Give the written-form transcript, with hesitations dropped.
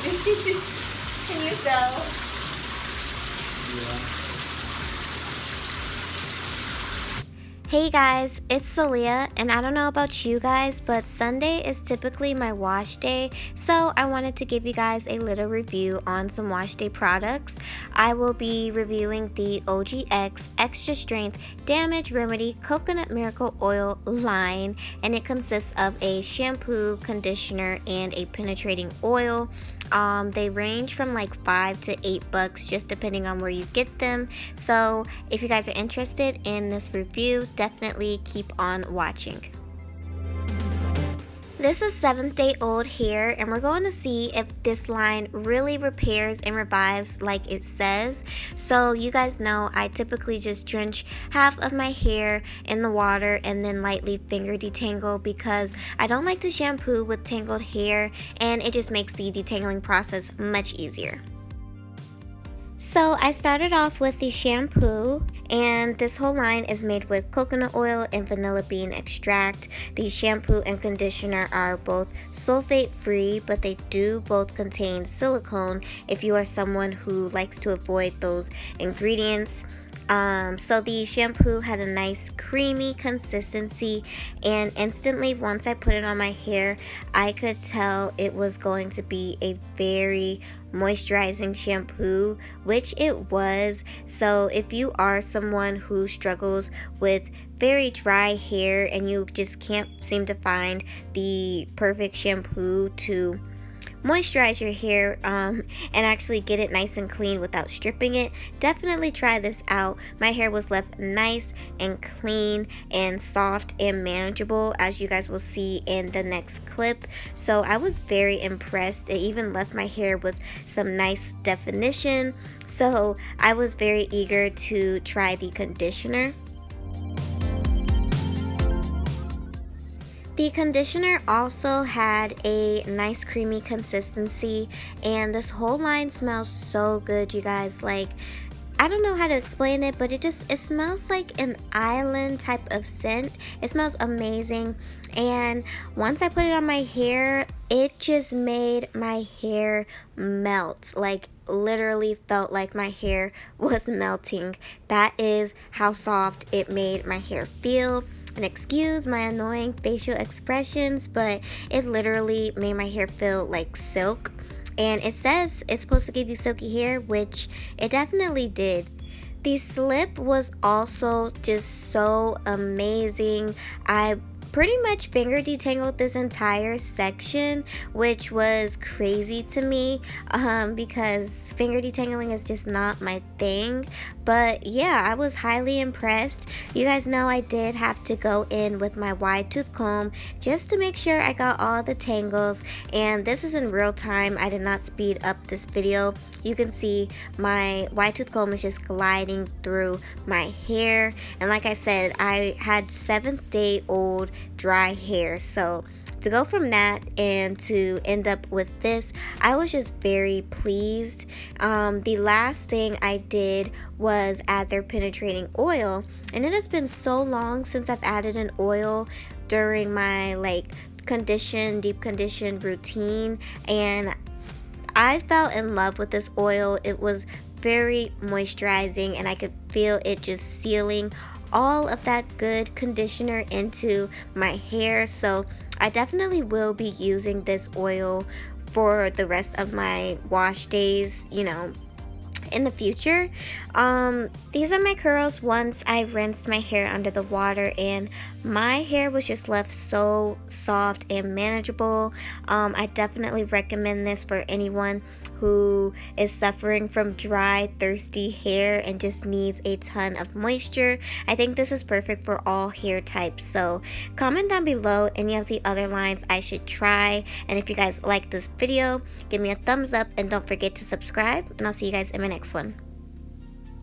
Can you feel? Yeah. Hey guys, it's Caaliyah, and I don't know about you guys, but Sunday is typically my wash day, so I wanted to give you guys a little review on some wash day products. I will be reviewing the OGX Extra Strength Damage Remedy Coconut Miracle Oil line, and it consists of a shampoo, conditioner, and a penetrating oil. They range from like $5 to $8 just depending on where you get them. So if you guys are interested in this review, definitely keep on watching. This is 7th day old hair, and we're going to see if this line really repairs and revives like it says. So you guys know I typically just drench half of my hair in the water and then lightly finger detangle because I don't like to shampoo with tangled hair, and it just makes the detangling process much easier. So I started off with the shampoo, and this whole line is made with coconut oil and vanilla bean extract. The shampoo and conditioner are both sulfate free, but they do both contain silicone if you are someone who likes to avoid those ingredients. So the shampoo had a nice creamy consistency, and instantly once I put it on my hair, I could tell it was going to be a very moisturizing shampoo, which it was. So if you are someone who struggles with very dry hair and you just can't seem to find the perfect shampoo to moisturize your hair and actually get it nice and clean without stripping it, definitely try this out. My hair was left nice and clean and soft and manageable, as you guys will see in the next clip. So I was very impressed. It even left my hair with some nice definition, so I was very eager to try the conditioner. The conditioner also had a nice creamy consistency, and this whole line smells so good, you guys. Like, I don't know how to explain it, but it smells like an island type of scent. It smells amazing, and once I put it on my hair, it just made my hair melt. Like, literally felt like my hair was melting. That is how soft it made my hair feel. And excuse my annoying facial expressions, but it literally made my hair feel like silk. And it says it's supposed to give you silky hair, which it definitely did. The slip was also just so amazing. I pretty much finger detangled this entire section, which was crazy to me because finger detangling is just not my thing. But yeah, I was highly impressed. You guys know I did have to go in with my wide tooth comb just to make sure I got all the tangles, and this is in real time. I did not speed up this video. You can see my wide tooth comb is just gliding through my hair, and like I said, I had 7th day old dry hair, so to go from that and to end up with this, I was just very pleased. The last thing I did was add their penetrating oil, and it has been so long since I've added an oil during my deep condition routine, and I fell in love with this oil. It was very moisturizing, and I could feel it just sealing all of that good conditioner into my hair. So I definitely will be using this oil for the rest of my wash days, in the future. These are my curls once I rinsed my hair under the water, and my hair was just left so soft and manageable. I definitely recommend this for anyone who is suffering from dry, thirsty hair and just needs a ton of moisture. I think this is perfect for all hair types. So comment down below any of the other lines I should try, and if you guys like this video, give me a thumbs up and don't forget to subscribe, and I'll see you guys in my next one.